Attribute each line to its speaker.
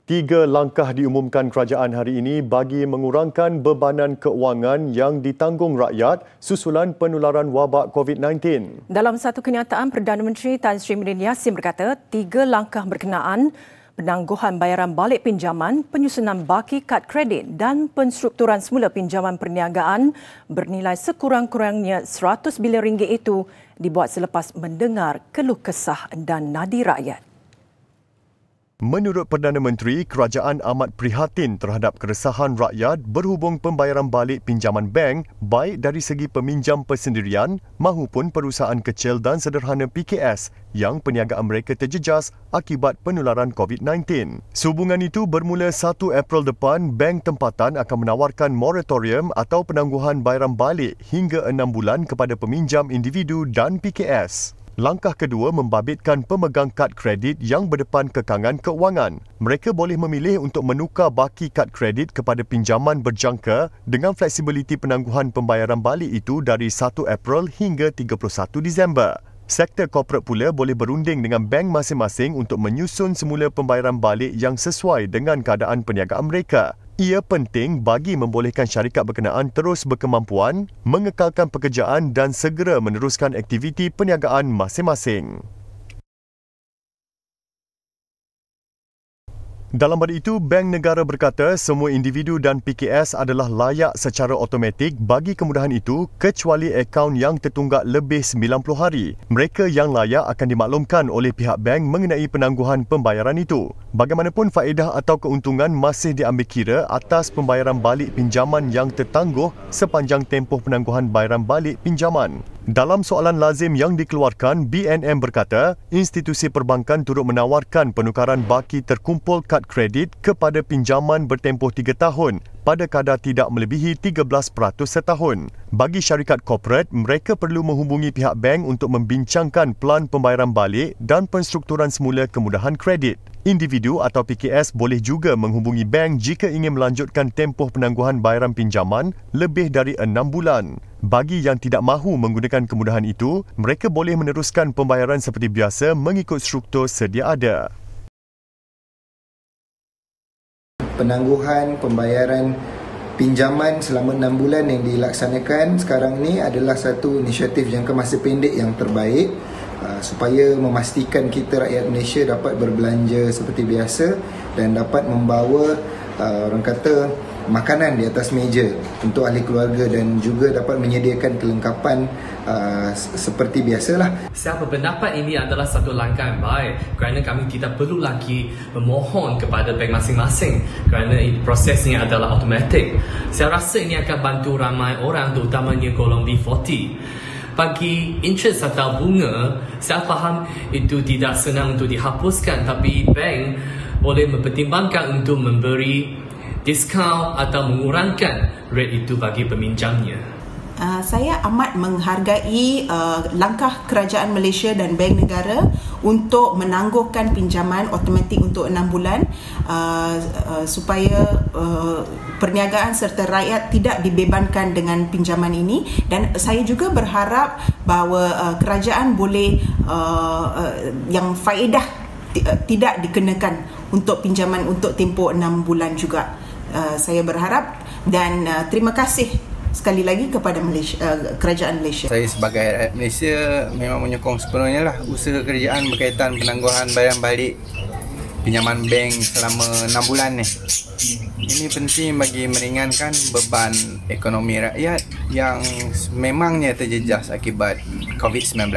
Speaker 1: Tiga langkah diumumkan kerajaan hari ini bagi mengurangkan bebanan keuangan yang ditanggung rakyat susulan penularan wabak COVID-19.
Speaker 2: Dalam satu kenyataan, Perdana Menteri Tan Sri Muhyiddin Yassin berkata, tiga langkah berkenaan penangguhan bayaran balik pinjaman, penyusunan baki kad kredit dan penstrukturan semula pinjaman perniagaan bernilai sekurang-kurangnya RM100 bilion itu dibuat selepas mendengar keluh kesah dan nadi rakyat.
Speaker 1: Menurut Perdana Menteri, kerajaan amat prihatin terhadap keresahan rakyat berhubung pembayaran balik pinjaman bank baik dari segi peminjam persendirian mahupun perusahaan kecil dan sederhana PKS yang perniagaan mereka terjejas akibat penularan COVID-19. Sehubungan itu, bermula 1 April depan, bank tempatan akan menawarkan moratorium atau penangguhan bayaran balik hingga 6 bulan kepada peminjam individu dan PKS. Langkah kedua membabitkan pemegang kad kredit yang berdepan kekangan keuangan. Mereka boleh memilih untuk menukar baki kad kredit kepada pinjaman berjangka dengan fleksibiliti penangguhan pembayaran balik itu dari 1 April hingga 31 Disember. Sektor korporat pula boleh berunding dengan bank masing-masing untuk menyusun semula pembayaran balik yang sesuai dengan keadaan perniagaan mereka. Ia penting bagi membolehkan syarikat berkenaan terus berkemampuan, mengekalkan pekerjaan dan segera meneruskan aktiviti perniagaan masing-masing. Dalam pada itu, Bank Negara berkata semua individu dan PKS adalah layak secara automatik bagi kemudahan itu kecuali akaun yang tertunggak lebih 90 hari. Mereka yang layak akan dimaklumkan oleh pihak bank mengenai penangguhan pembayaran itu. Bagaimanapun, faedah atau keuntungan masih diambil kira atas pembayaran balik pinjaman yang tertangguh sepanjang tempoh penangguhan bayaran balik pinjaman. Dalam soalan lazim yang dikeluarkan, BNM berkata, institusi perbankan turut menawarkan penukaran baki terkumpul kad kredit kepada pinjaman bertempoh 3 tahun pada kadar tidak melebihi 13% setahun. Bagi syarikat korporat, mereka perlu menghubungi pihak bank untuk membincangkan pelan pembayaran balik dan penstrukturan semula kemudahan kredit. Individu atau PKS boleh juga menghubungi bank jika ingin melanjutkan tempoh penangguhan bayaran pinjaman lebih dari 6 bulan. Bagi yang tidak mahu menggunakan kemudahan itu, mereka boleh meneruskan pembayaran seperti biasa mengikut struktur sedia ada.
Speaker 3: Penangguhan pembayaran pinjaman selama 6 bulan yang dilaksanakan sekarang ini adalah satu inisiatif jangka masa pendek yang terbaik supaya memastikan kita rakyat Malaysia dapat berbelanja seperti biasa dan dapat membawa orang kata makanan di atas meja untuk ahli keluarga dan juga dapat menyediakan kelengkapan seperti biasalah.
Speaker 4: Saya berpendapat ini adalah satu langkah yang baik kerana kami tidak perlu lagi memohon kepada bank masing-masing kerana prosesnya adalah automatik. Saya rasa ini akan bantu ramai orang terutamanya golongan B40. Bagi interest atau bunga, saya faham itu tidak senang untuk dihapuskan, tapi bank boleh mempertimbangkan untuk memberi diskaun atau mengurangkan rate itu bagi peminjamnya.
Speaker 5: Saya amat menghargai langkah kerajaan Malaysia dan Bank Negara untuk menangguhkan pinjaman automatik untuk 6 bulan supaya perniagaan serta rakyat tidak dibebankan dengan pinjaman ini, dan saya juga berharap bahawa kerajaan boleh yang faedah tidak dikenakan untuk pinjaman untuk tempoh 6 bulan juga. Saya berharap dan terima kasih sekali lagi kepada kerajaan Malaysia.
Speaker 6: Saya sebagai rakyat Malaysia memang menyokong sepenuhnya lah usaha kerajaan berkaitan penangguhan bayaran balik pinjaman bank selama 6 bulan ni. Ini penting bagi meringankan beban ekonomi rakyat yang memangnya terjejas akibat COVID-19.